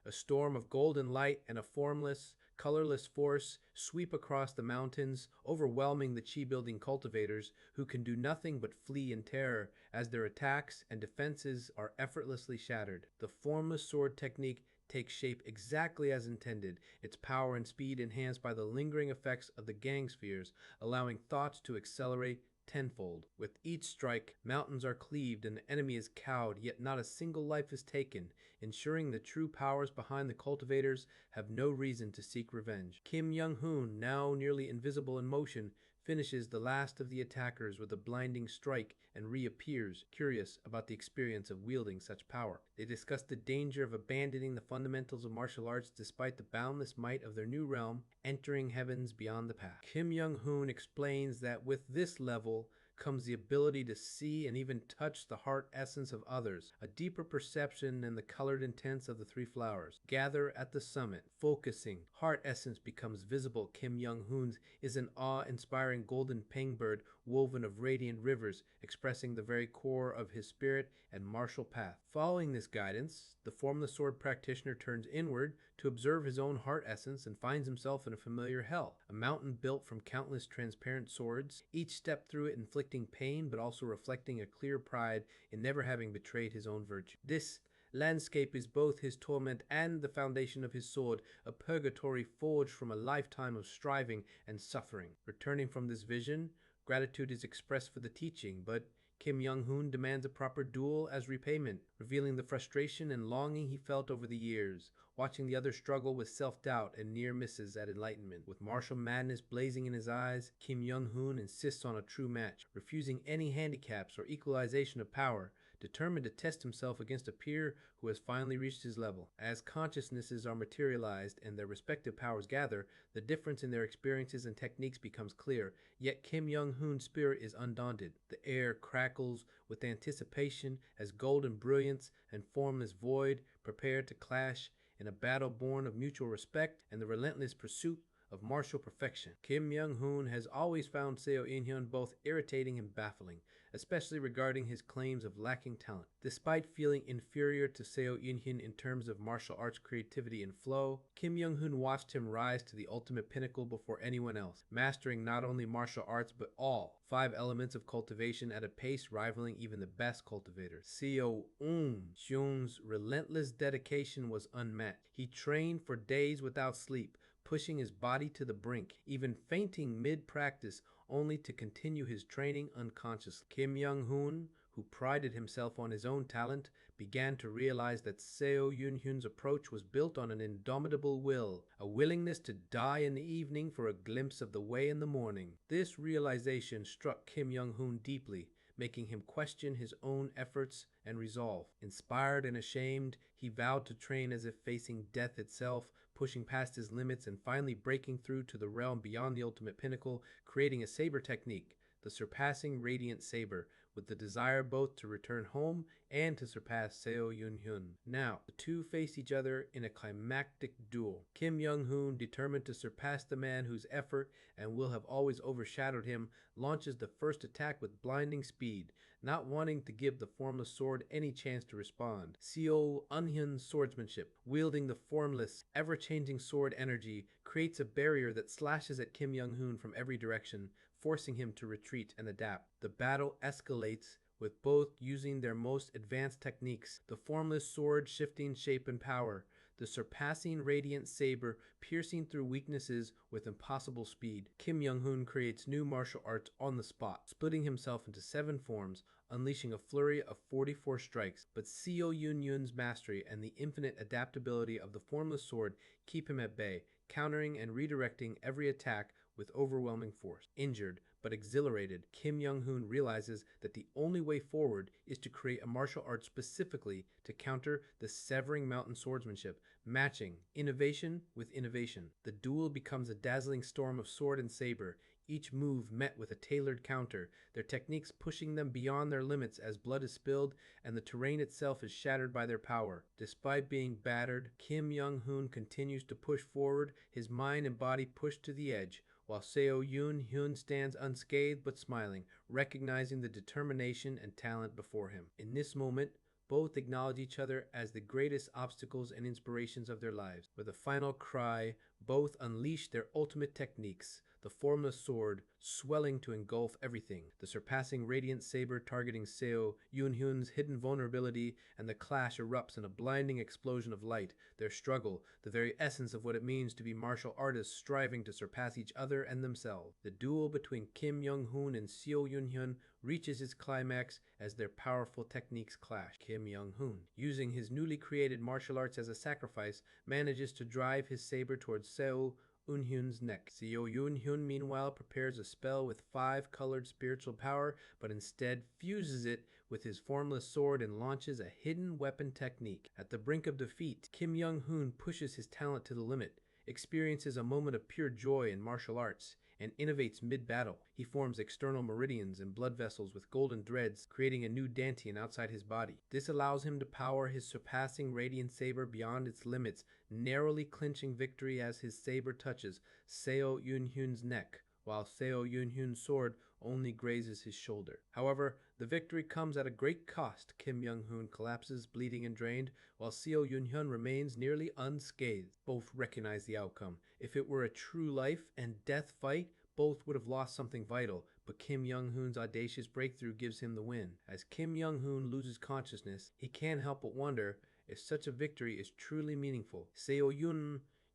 A storm of golden light and a formless, colorless force sweep across the mountains, overwhelming the chi-building cultivators, who can do nothing but flee in terror as their attacks and defenses are effortlessly shattered. The formless sword technique takes shape exactly as intended, its power and speed enhanced by the lingering effects of the gang spheres, allowing thoughts to accelerate tenfold. With each strike, mountains are cleaved and the enemy is cowed, yet not a single life is taken, ensuring the true powers behind the cultivators have no reason to seek revenge. Kim Young-hoon, now nearly invisible in motion, finishes the last of the attackers with a blinding strike and reappears, curious about the experience of wielding such power. They discuss the danger of abandoning the fundamentals of martial arts despite the boundless might of their new realm, entering heavens beyond the past. Kim Young-hoon explains that with this level comes the ability to see and even touch the heart essence of others, a deeper perception than the colored intents of the three flowers. Gather at the summit, focusing. Heart essence becomes visible. Kim Young-hoon's is an awe-inspiring golden pengbird woven of radiant rivers, expressing the very core of his spirit and martial path. Following this guidance, the formless sword practitioner turns inward to observe his own heart essence and finds himself in a familiar hell, a mountain built from countless transparent swords, each step through it inflicting pain but also reflecting a clear pride in never having betrayed his own virtue. This landscape is both his torment and the foundation of his sword, a purgatory forged from a lifetime of striving and suffering. Returning from this vision, gratitude is expressed for the teaching, but Kim Young-hoon demands a proper duel as repayment, revealing the frustration and longing he felt over the years, watching the other struggle with self-doubt and near misses at enlightenment. With martial madness blazing in his eyes, Kim Young-hoon insists on a true match, refusing any handicaps or equalization of power, determined to test himself against a peer who has finally reached his level. As consciousnesses are materialized and their respective powers gather, the difference in their experiences and techniques becomes clear, yet Kim Young-hoon's spirit is undaunted. The air crackles with anticipation as golden brilliance and formless void prepare to clash in a battle born of mutual respect and the relentless pursuit of martial perfection. Kim Young-hoon has always found Seo In-hyun both irritating and baffling, especially regarding his claims of lacking talent. Despite feeling inferior to Seo In-hyun in terms of martial arts creativity and flow, Kim Young-hoon watched him rise to the ultimate pinnacle before anyone else, mastering not only martial arts but all 5 elements of cultivation at a pace rivaling even the best cultivators. Seo In-hyun's relentless dedication was unmatched. He trained for days without sleep, pushing his body to the brink, even fainting mid-practice only to continue his training unconsciously. Kim Young-hoon, who prided himself on his own talent, began to realize that Seo In-hyun's approach was built on an indomitable will, a willingness to die in the evening for a glimpse of the way in the morning. This realization struck Kim Young-hoon deeply, making him question his own efforts and resolve. Inspired and ashamed, he vowed to train as if facing death itself, pushing past his limits and finally breaking through to the realm beyond the ultimate pinnacle, creating a saber technique, the surpassing radiant saber, with the desire both to return home and to surpass Seo In-hyun. Now, the two face each other in a climactic duel. Kim Young-hoon, determined to surpass the man whose effort and will have always overshadowed him, launches the first attack with blinding speed, not wanting to give the formless sword any chance to respond. Seo In-hyun's swordsmanship, wielding the formless, ever-changing sword energy, creates a barrier that slashes at Kim Young-hoon from every direction, forcing him to retreat and adapt. The battle escalates, with both using their most advanced techniques, the formless sword shifting shape and power, the surpassing radiant saber piercing through weaknesses with impossible speed. Kim Young-hoon creates new martial arts on the spot, splitting himself into 7 forms, unleashing a flurry of 44 strikes. But Seo In-hyun's mastery and the infinite adaptability of the formless sword keep him at bay, countering and redirecting every attack with overwhelming force. Injured but exhilarated, Kim Young-hoon realizes that the only way forward is to create a martial art specifically to counter the severing mountain swordsmanship, matching innovation with innovation. The duel becomes a dazzling storm of sword and saber, each move met with a tailored counter, their techniques pushing them beyond their limits as blood is spilled and the terrain itself is shattered by their power. Despite being battered, Kim Young-hoon continues to push forward, his mind and body pushed to the edge, while Seo In-hyun stands unscathed but smiling, recognizing the determination and talent before him. In this moment, Both acknowledge each other as the greatest obstacles and inspirations of their lives. With a final cry, both unleash their ultimate techniques, the formless sword swelling to engulf everything, the surpassing radiant saber targeting Seo Yunhyun's hidden vulnerability, and the clash erupts in a blinding explosion of light. Their struggle, the very essence of what it means to be martial artists striving to surpass each other and themselves. The duel between Kim Young-hoon and Seo Yunhyun reaches its climax as their powerful techniques clash. Kim Young-hoon, using his newly created martial arts as a sacrifice, manages to drive his saber towards Seo Eun-hyun's neck. Seo Eun-hyun meanwhile prepares a spell with 5-colored spiritual power, but instead fuses it with his formless sword and launches a hidden weapon technique. At the brink of defeat, Kim Young-hoon pushes his talent to the limit, experiences a moment of pure joy in martial arts, and innovates mid-battle. He forms external meridians and blood vessels with golden threads, creating a new dantian outside his body. This allows him to power his surpassing radiant saber beyond its limits, narrowly clinching victory as his saber touches Seo Yun-hyun's neck, while Seo Yun-hyun's sword only grazes his shoulder. However, the victory comes at a great cost. Kim Young-hoon collapses, bleeding and drained, while Seo Yun-hyun remains nearly unscathed. Both recognize the outcome. If it were a true life and death fight, both would have lost something vital, but Kim Young-hoon's audacious breakthrough gives him the win. As Kim Young-hoon loses consciousness, he can't help but wonder if such a victory is truly meaningful. Seo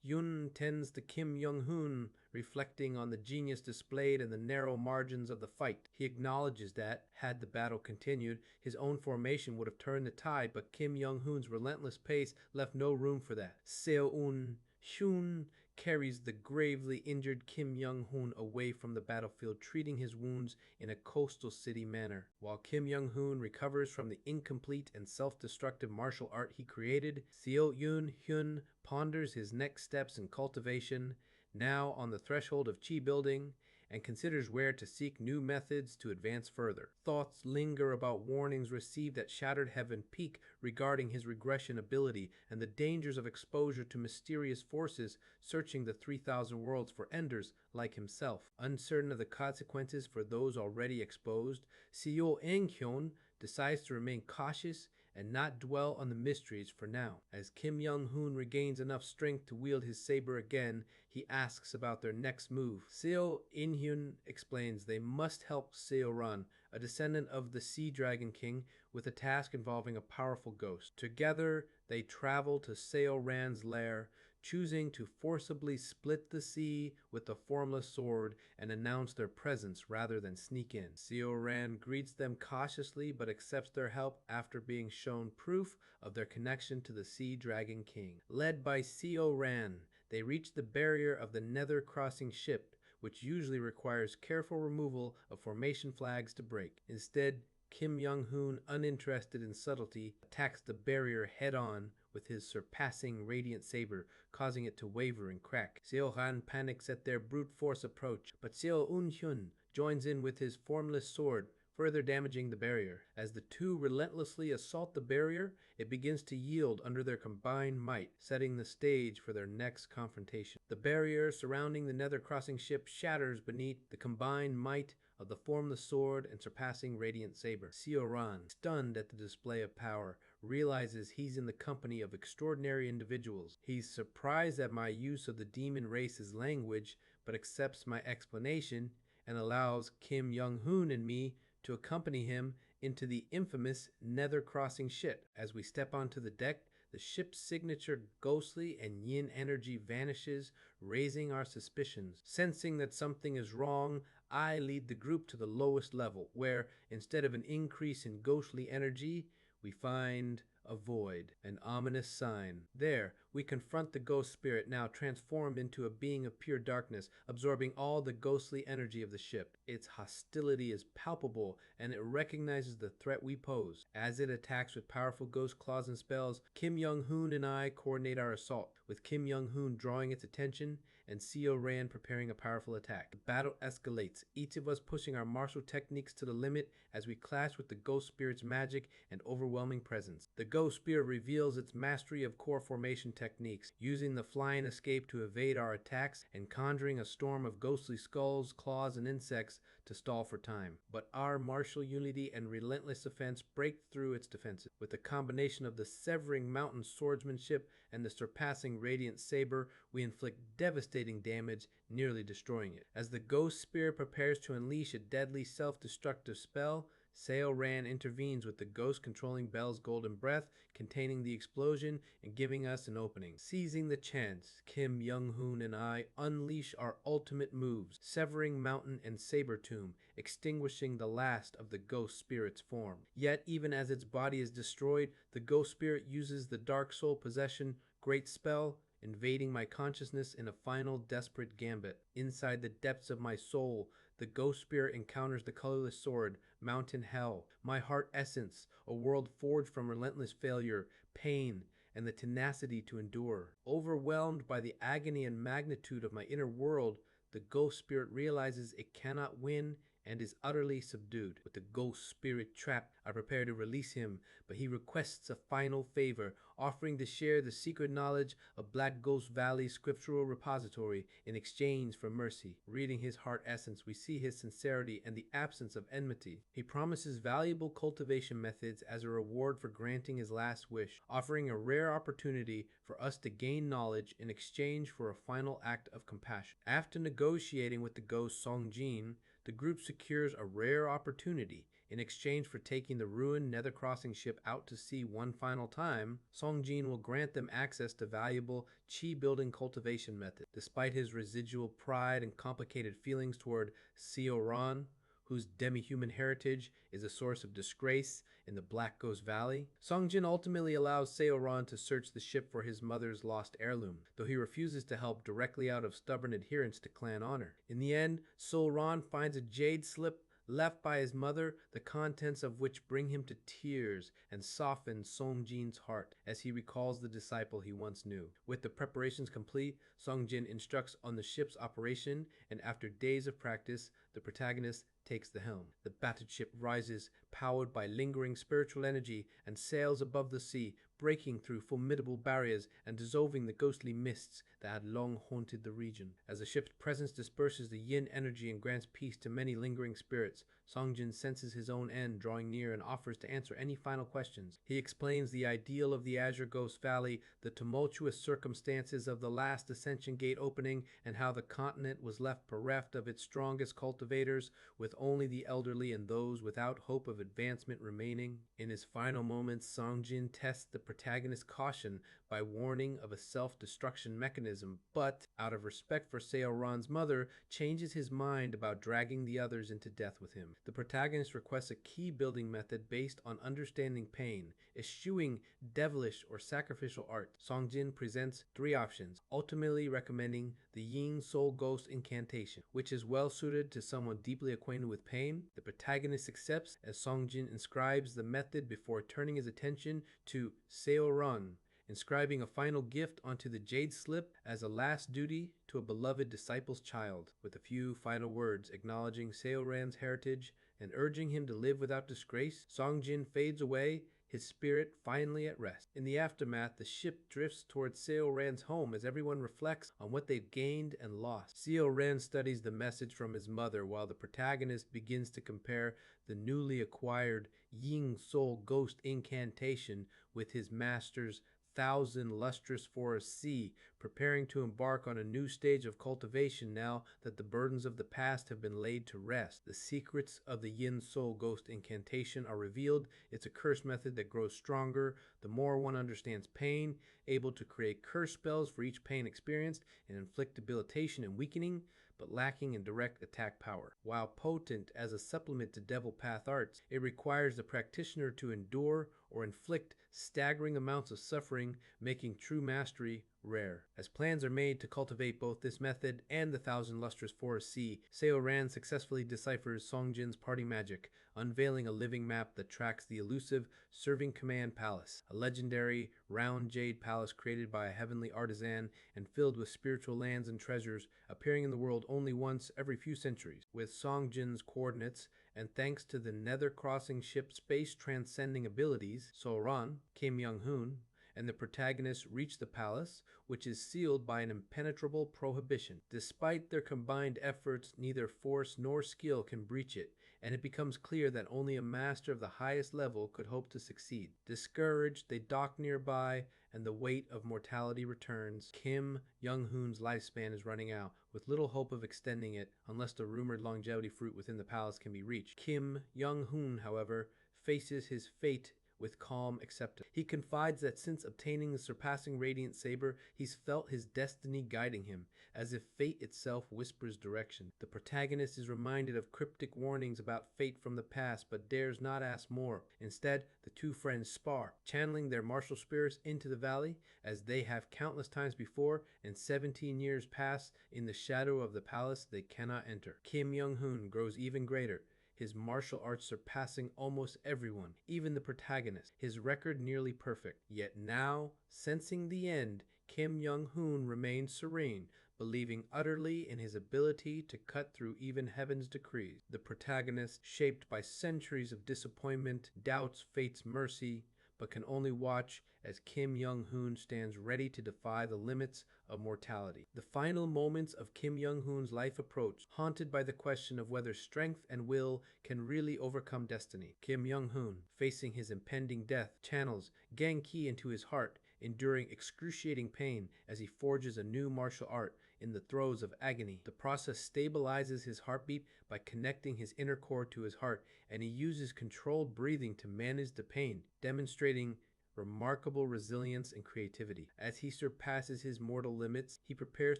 Yun tends to Kim Young-hoon, reflecting on the genius displayed in the narrow margins of the fight. He acknowledges that, had the battle continued, his own formation would have turned the tide, but Kim Young-hoon's relentless pace left no room for that. Seo Eun-hyun carries the gravely injured Kim Young-hoon away from the battlefield, treating his wounds in a coastal city manner. While Kim Young-hoon recovers from the incomplete and self-destructive martial art he created, Seo Yun-hyun ponders his next steps in cultivation, now on the threshold of chi building, and considers where to seek new methods to advance further. Thoughts linger about warnings received at Shattered Heaven Peak regarding his regression ability and the dangers of exposure to mysterious forces searching the 3,000 worlds for enders like himself. Uncertain of the consequences for those already exposed, Seo Eun-hyun decides to remain cautious and not dwell on the mysteries for now. As Kim Young-hoon regains enough strength to wield his saber again, he asks about their next move. Seo In-hyun explains they must help Seo Ran, a descendant of the Sea Dragon King, with a task involving a powerful ghost. Together, they travel to Seo Ran's lair, choosing to forcibly split the sea with the formless sword and announce their presence rather than sneak in. Seo Ran greets them cautiously but accepts their help after being shown proof of their connection to the Sea Dragon King. Led by Seo Ran, they reach the barrier of the Nether Crossing ship, which usually requires careful removal of formation flags to break. Instead, Kim Young-hoon, uninterested in subtlety, attacks the barrier head-on with his surpassing radiant saber, causing it to waver and crack. Seo Han panics at their brute force approach, but Seo Eun-hyun joins in with his formless sword, further damaging the barrier. As the two relentlessly assault the barrier, it begins to yield under their combined might, setting the stage for their next confrontation. The barrier surrounding the Nether Crossing ship shatters beneath the combined might of the formless sword and surpassing radiant saber. Seo Ran, stunned at the display of power, realizes he's in the company of extraordinary individuals. He's surprised at my use of the demon race's language, but accepts my explanation and allows Kim Young-hoon and me to accompany him into the infamous Nether Crossing ship. As we step onto the deck, the ship's signature ghostly and yin energy vanishes, raising our suspicions. Sensing that something is wrong, I lead the group to the lowest level, where, instead of an increase in ghostly energy, we find a void, an ominous sign. There, we confront the ghost spirit, now transformed into a being of pure darkness, absorbing all the ghostly energy of the ship. Its hostility is palpable, and it recognizes the threat we pose. As it attacks with powerful ghost claws and spells, Kim Young-hoon and I coordinate our assault, with Kim Young-hoon drawing its attention and Seo Ran preparing a powerful attack. The battle escalates, each of us pushing our martial techniques to the limit as we clash with the ghost spirit's magic and overwhelming presence. The ghost spirit reveals its mastery of core formation techniques, using the flying escape to evade our attacks and conjuring a storm of ghostly skulls, claws, and insects to stall for time. But our martial unity and relentless offense break through its defenses. With the combination of the severing mountain swordsmanship and the surpassing radiant saber, we inflict devastating damage, nearly destroying it. As the ghost spirit prepares to unleash a deadly self-destructive spell, Seo Ran intervenes with the ghost controlling Belle's golden breath, containing the explosion and giving us an opening. Seizing the chance, Kim Young-hoon and I unleash our ultimate moves, severing mountain and saber tomb, extinguishing the last of the ghost spirit's form. Yet, even as its body is destroyed, the ghost spirit uses the dark soul possession great spell, invading my consciousness in a final desperate gambit. Inside the depths of my soul, the ghost spirit encounters the colorless sword, Mountain Hell, my heart essence, a world forged from relentless failure, pain, and the tenacity to endure. Overwhelmed by the agony and magnitude of my inner world, the ghost spirit realizes it cannot win and is utterly subdued. With the ghost spirit trapped, I prepare to release him, but he requests a final favor, offering to share the secret knowledge of Black Ghost Valley's scriptural repository in exchange for mercy. Reading his heart essence, we see his sincerity and the absence of enmity. He promises valuable cultivation methods as a reward for granting his last wish, offering a rare opportunity for us to gain knowledge in exchange for a final act of compassion. After negotiating with the ghost Song Jin, the group secures a rare opportunity. In exchange for taking the ruined Nether Crossing ship out to sea one final time, Song Jin will grant them access to valuable chi-building cultivation methods. Despite his residual pride and complicated feelings toward Seo Ran, whose demi-human heritage is a source of disgrace in the Black Ghost Valley, Song Jin ultimately allows Seo Ran to search the ship for his mother's lost heirloom, though he refuses to help directly out of stubborn adherence to clan honor. In the end, Seo Ran finds a jade slip left by his mother, the contents of which bring him to tears and soften Song Jin's heart as he recalls the disciple he once knew. With the preparations complete, Song Jin instructs on the ship's operation, and after days of practice, the protagonist takes the helm. The battered ship rises, powered by lingering spiritual energy, and sails above the sea, breaking through formidable barriers and dissolving the ghostly mists that had long haunted the region. As the ship's presence disperses the yin energy and grants peace to many lingering spirits, Song Jin senses his own end drawing near and offers to answer any final questions. He explains the ideal of the Azure Ghost Valley, the tumultuous circumstances of the last Ascension Gate opening, and how the continent was left bereft of its strongest cultivators, with only the elderly and those without hope of advancement remaining. In his final moments, Song Jin tests the protagonist's caution by warning of a self-destruction mechanism, but, out of respect for Seo Ran's mother, changes his mind about dragging the others into death with him. The protagonist requests a key building method based on understanding pain, eschewing devilish or sacrificial art. Song Jin presents three options, ultimately recommending the Ying Soul Ghost incantation, which is well suited to someone deeply acquainted with pain. The protagonist accepts as Song Jin inscribes the method before turning his attention to Seo Ran, inscribing a final gift onto the jade slip as a last duty to a beloved disciple's child, with a few final words acknowledging Seo Ran's heritage and urging him to live without disgrace. Song Jin fades away, his spirit finally at rest. In the aftermath, the ship drifts towards Seo Ran's home as everyone reflects on what they've gained and lost. Seo Ran studies the message from his mother while the protagonist begins to compare the newly acquired Ying Soul Ghost incantation with his master's Thousand Lustrous Forest Sea, preparing to embark on a new stage of cultivation now that the burdens of the past have been laid to rest. The secrets of the Yin Soul Ghost incantation are revealed. It's a curse method that grows stronger the more one understands pain, able to create curse spells for each pain experienced and inflict debilitation and weakening, but lacking in direct attack power. While potent as a supplement to Devil Path arts, it requires the practitioner to endure or inflict staggering amounts of suffering, making true mastery rare. As plans are made to cultivate both this method and the Thousand Lustrous Forest Sea, Seo Ran successfully deciphers Song Jin's party magic, unveiling a living map that tracks the elusive Serving Command Palace, a legendary round jade palace created by a heavenly artisan and filled with spiritual lands and treasures, appearing in the world only once every few centuries. With Song Jin's coordinates, and thanks to the Nether Crossing ship's space-transcending abilities, Seo Ran, Kim Young-hoon, and the protagonists reach the palace, which is sealed by an impenetrable prohibition. Despite their combined efforts, neither force nor skill can breach it, and it becomes clear that only a master of the highest level could hope to succeed. Discouraged, they dock nearby, and the weight of mortality returns. Kim Young-hoon's lifespan is running out, with little hope of extending it unless the rumored longevity fruit within the palace can be reached. Kim Young-hoon, however, faces his fate with calm acceptance. He confides that since obtaining the surpassing radiant saber, he's felt his destiny guiding him, as if fate itself whispers direction. The protagonist is reminded of cryptic warnings about fate from the past, but dares not ask more. Instead, the two friends spar, channeling their martial spirits into the valley, as they have countless times before, and 17 years pass in the shadow of the palace they cannot enter. Kim Young-hoon grows even greater, his martial arts surpassing almost everyone, even the protagonist, his record nearly perfect. Yet now, sensing the end, Kim Young-hoon remains serene, believing utterly in his ability to cut through even heaven's decrees. The protagonist, shaped by centuries of disappointment, doubts fate's mercy, but can only watch as Kim Young-hoon stands ready to defy the limits of mortality. The final moments of Kim Young-hoon's life approach, haunted by the question of whether strength and will can really overcome destiny. Kim Young-hoon, facing his impending death, channels Genki into his heart, enduring excruciating pain as he forges a new martial art in the throes of agony. The process stabilizes his heartbeat by connecting his inner core to his heart, and he uses controlled breathing to manage the pain, demonstrating remarkable resilience and creativity. As he surpasses his mortal limits, he prepares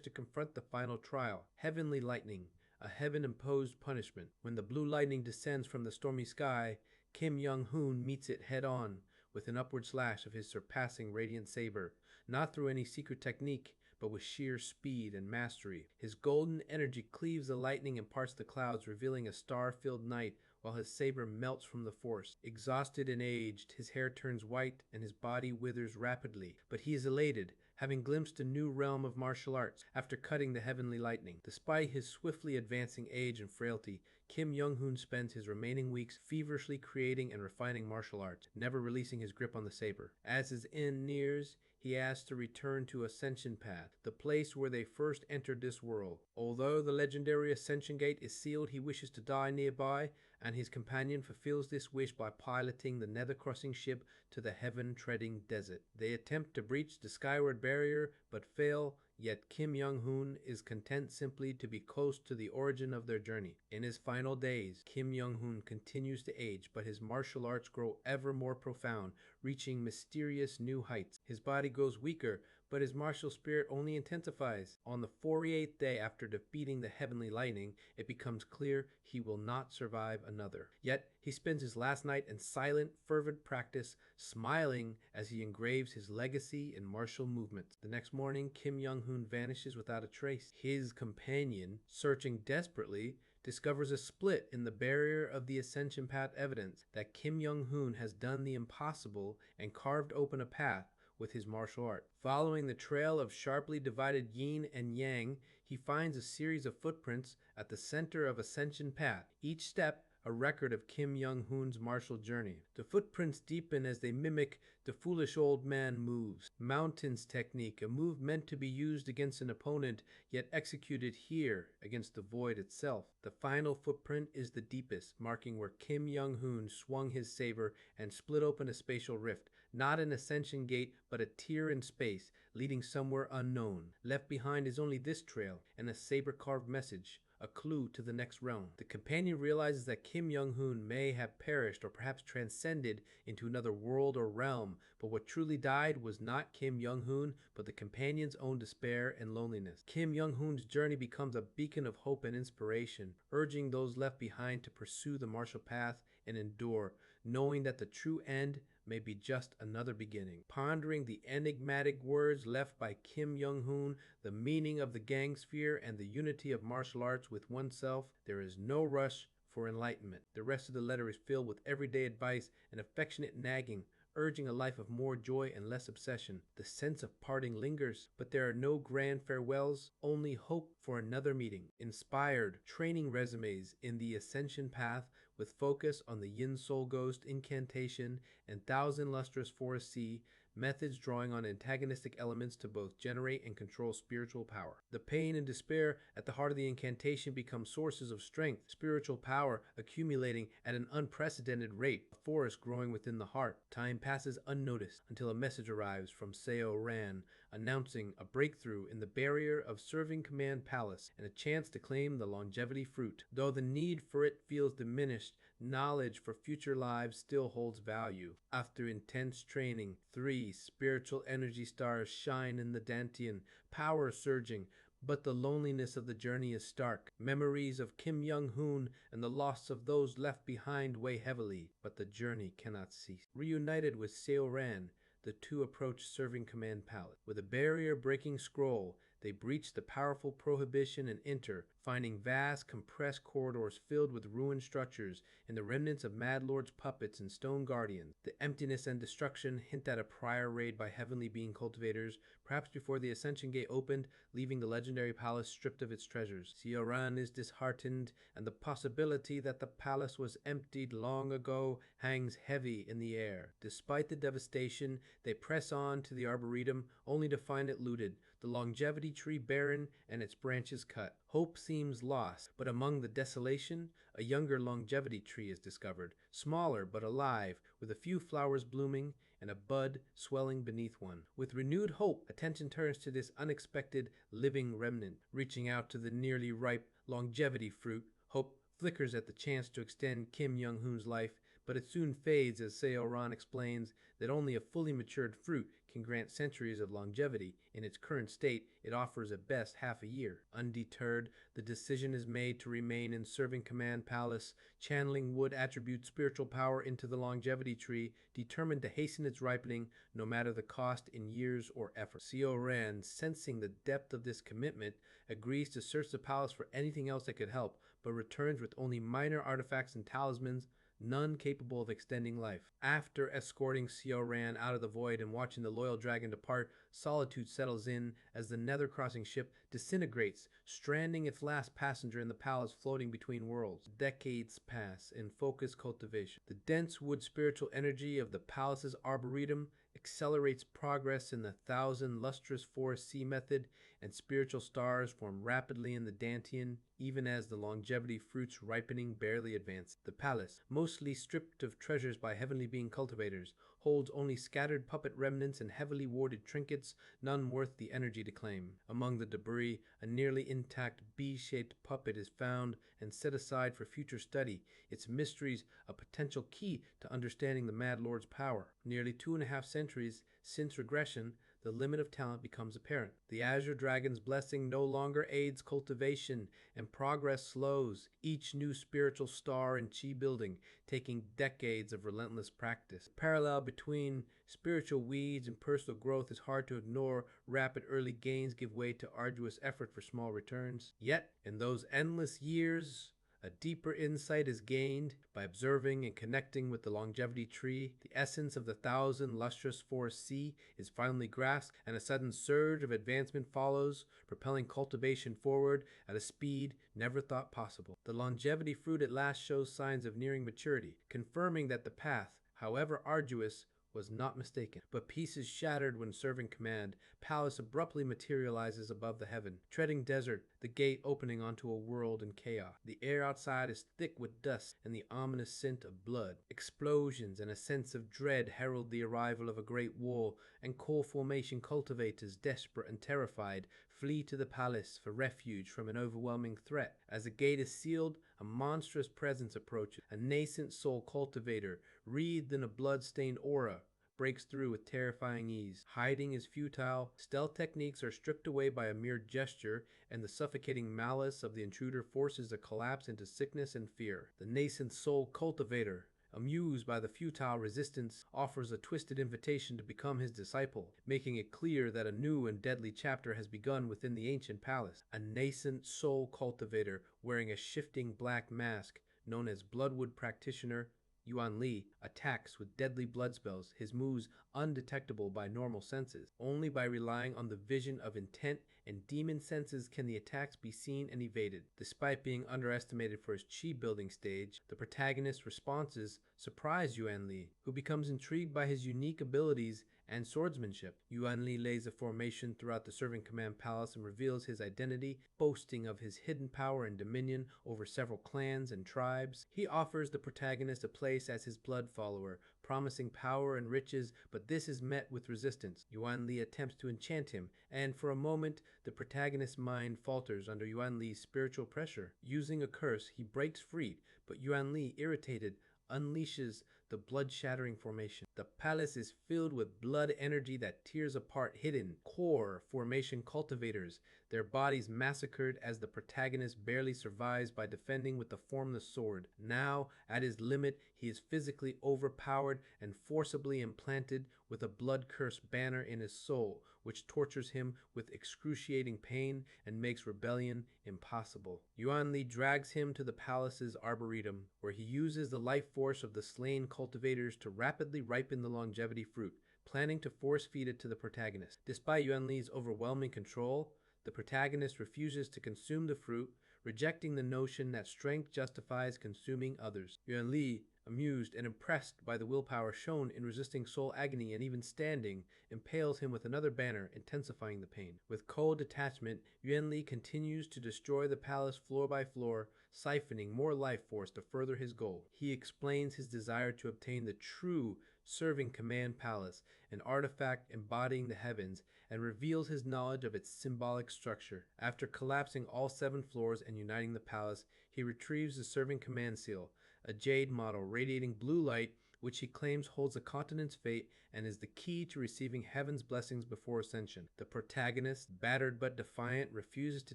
to confront the final trial, heavenly lightning, a heaven-imposed punishment. When the blue lightning descends from the stormy sky, Kim Young-hoon meets it head-on with an upward slash of his surpassing radiant saber, not through any secret technique, but with sheer speed and mastery. His golden energy cleaves the lightning and parts the clouds, revealing a star-filled night, while his saber melts from the force. Exhausted and aged, his hair turns white and his body withers rapidly, but he is elated, having glimpsed a new realm of martial arts after cutting the heavenly lightning. Despite his swiftly advancing age and frailty, Kim Young-hoon spends his remaining weeks feverishly creating and refining martial arts, never releasing his grip on the saber. As his end nears, he asks to return to Ascension Path, the place where they first entered this world. Although the legendary Ascension Gate is sealed, he wishes to die nearby, and his companion fulfills this wish by piloting the nether-crossing ship to the heaven-treading desert. They attempt to breach the skyward barrier, but fail, yet Kim Young-hoon is content simply to be close to the origin of their journey. In his final days, Kim Young-hoon continues to age, but his martial arts grow ever more profound, reaching mysterious new heights. His body grows weaker, but his martial spirit only intensifies. On the 48th day after defeating the heavenly lightning, it becomes clear he will not survive another. Yet, he spends his last night in silent, fervent practice, smiling as he engraves his legacy in martial movements. The next morning, Kim Young-hoon vanishes without a trace. His companion, searching desperately, discovers a split in the barrier of the Ascension Path, evidence that Kim Young-hoon has done the impossible and carved open a path with his martial art. Following the trail of sharply divided yin and yang, he finds a series of footprints at the center of Ascension Path, each step a record of Kim Young-hoon's martial journey. The footprints deepen as they mimic the foolish old man moves. Mountains technique, a move meant to be used against an opponent, yet executed here against the void itself. The final footprint is the deepest, marking where Kim Young-hoon swung his saber and split open a spatial rift, not an ascension gate, but a tier in space, leading somewhere unknown. Left behind is only this trail and a saber-carved message, a clue to the next realm. The companion realizes that Kim Young-hoon may have perished or perhaps transcended into another world or realm, but what truly died was not Kim Young-hoon, but the companion's own despair and loneliness. Kim Young-hoon's journey becomes a beacon of hope and inspiration, urging those left behind to pursue the martial path and endure, knowing that the true end may be just another beginning. Pondering the enigmatic words left by Kim Young-hoon, the meaning of the gang sphere, and the unity of martial arts with oneself, there is no rush for enlightenment. The rest of the letter is filled with everyday advice and affectionate nagging, urging a life of more joy and less obsession. The sense of parting lingers, but there are no grand farewells, only hope for another meeting. Inspired training resumes in the Ascension Path with focus on the Yin Soul Ghost incantation and Thousand Lustrous Forest Sea methods drawing on antagonistic elements to both generate and control spiritual power. The pain and despair at the heart of the incantation become sources of strength, spiritual power accumulating at an unprecedented rate, a forest growing within the heart. Time passes unnoticed until a message arrives from Seo Ran, announcing a breakthrough in the barrier of Serving Command Palace and a chance to claim the longevity fruit. Though the need for it feels diminished, knowledge for future lives still holds value. After intense training, 3 spiritual energy stars shine in the Dantian, power surging, but the loneliness of the journey is stark. Memories of Kim Young-hoon and the loss of those left behind weigh heavily, but the journey cannot cease. Reunited with Seo Ran, the two approach Serving Command Palace. With a barrier-breaking scroll, they breach the powerful prohibition and enter, finding vast, compressed corridors filled with ruined structures and the remnants of Mad Lord's puppets and stone guardians. The emptiness and destruction hint at a prior raid by heavenly being cultivators, perhaps before the Ascension Gate opened, leaving the legendary palace stripped of its treasures. Seo Ran is disheartened, and the possibility that the palace was emptied long ago hangs heavy in the air. Despite the devastation, they press on to the Arboretum, only to find it looted, the longevity tree barren and its branches cut. Hope seems lost, but among the desolation, a younger longevity tree is discovered, smaller but alive, with a few flowers blooming and a bud swelling beneath one. With renewed hope, attention turns to this unexpected living remnant. Reaching out to the nearly ripe longevity fruit, hope flickers at the chance to extend Kim Young-hoon's life, but it soon fades as Seo Ran explains that only a fully matured fruit can grant centuries of longevity. In its current state, it offers at best half a year. Undeterred, the decision is made to remain in Serving Command Palace, channeling wood attribute spiritual power into the longevity tree, determined to hasten its ripening no matter the cost in years or effort. Seo Ran, sensing the depth of this commitment, agrees to search the palace for anything else that could help, but returns with only minor artifacts and talismans, none capable of extending life. After escorting Seo Ran out of the void and watching the loyal dragon depart, solitude settles in as the nether crossing ship disintegrates, stranding its last passenger in the palace floating between worlds. Decades pass in focused cultivation. The dense wood spiritual energy of the palace's arboretum accelerates progress in the 1,000 lustrous forest sea method, and spiritual stars form rapidly in the Dantian, even as the longevity fruit's ripening barely advances. The palace, mostly stripped of treasures by heavenly being cultivators, holds only scattered puppet remnants and heavily warded trinkets, none worth the energy to claim. Among the debris, a nearly intact bee-shaped puppet is found and set aside for future study, its mysteries a potential key to understanding the Mad Lord's power. Nearly 2.5 centuries since regression, the limit of talent becomes apparent. The Azure Dragon's blessing no longer aids cultivation, and progress slows, each new spiritual star in chi building taking decades of relentless practice. The parallel between spiritual weeds and personal growth is hard to ignore. Rapid early gains give way to arduous effort for small returns. Yet, in those endless years, a deeper insight is gained by observing and connecting with the longevity tree. The essence of the 1,000 lustrous forest sea is finally grasped, and a sudden surge of advancement follows, propelling cultivation forward at a speed never thought possible. The longevity fruit at last shows signs of nearing maturity, confirming that the path, however arduous, was not mistaken. But peace is shattered when Serving Command Palace abruptly materializes above the heaven, treading desert, the gate opening onto a world in chaos. The air outside is thick with dust and the ominous scent of blood. Explosions and a sense of dread herald the arrival of a great war, and coal formation cultivators, desperate and terrified, flee to the palace for refuge from an overwhelming threat. As the gate is sealed, a monstrous presence approaches. A nascent soul cultivator, wreathed in a blood-stained aura, breaks through with terrifying ease. Hiding is futile, stealth techniques are stripped away by a mere gesture, and the suffocating malice of the intruder forces a collapse into sickness and fear. The nascent soul cultivator, amused by the futile resistance, offers a twisted invitation to become his disciple, making it clear that a new and deadly chapter has begun within the ancient palace. A nascent soul cultivator wearing a shifting black mask, known as Bloodwood Practitioner Yuan Li, attacks with deadly blood spells, his moves undetectable by normal senses. Only by relying on the vision of intent and demon senses can the attacks be seen and evaded. Despite being underestimated for his chi building stage, the protagonist's responses surprise Yuan Li, who becomes intrigued by his unique abilities and swordsmanship. Yuan Li lays a formation throughout the Serving Command Palace and reveals his identity, boasting of his hidden power and dominion over several clans and tribes. He offers the protagonist a place as his blood follower, promising power and riches, but this is met with resistance. Yuan Li attempts to enchant him, and for a moment, the protagonist's mind falters under Yuan Li's spiritual pressure. Using a curse, he breaks free, but Yuan Li, irritated, unleashes the blood-shattering formation. The palace is filled with blood energy that tears apart hidden core formation cultivators, their bodies massacred as the protagonist barely survives by defending with the formless sword. Now, at his limit, he is physically overpowered and forcibly implanted with a blood-cursed banner in his soul, which tortures him with excruciating pain and makes rebellion impossible. Yuan Li drags him to the palace's arboretum, where he uses the life force of the slain cultivators to rapidly ripen the longevity fruit, planning to force feed it to the protagonist. Despite Yuan Li's overwhelming control, the protagonist refuses to consume the fruit, rejecting the notion that strength justifies consuming others. Yuan Li, amused and impressed by the willpower shown in resisting soul agony and even standing, impales him with another banner, intensifying the pain. With cold detachment, Yuan Li continues to destroy the palace floor by floor, siphoning more life force to further his goal. He explains his desire to obtain the true Serving Command Palace, an artifact embodying the heavens, and reveals his knowledge of its symbolic structure. After collapsing all 7 floors and uniting the palace, he retrieves the Serving Command Seal, a jade model radiating blue light, which he claims holds a continent's fate and is the key to receiving heaven's blessings before ascension. The protagonist, battered but defiant, refuses to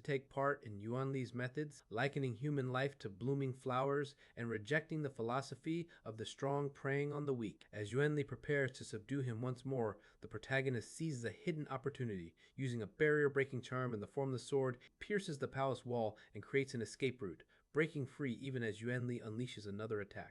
take part in Yuan Li's methods, likening human life to blooming flowers and rejecting the philosophy of the strong preying on the weak. As Yuan Li prepares to subdue him once more, the protagonist seizes a hidden opportunity. Using a barrier-breaking charm in the formless sword, pierces the palace wall and creates an escape route, breaking free even as Yuan Li unleashes another attack.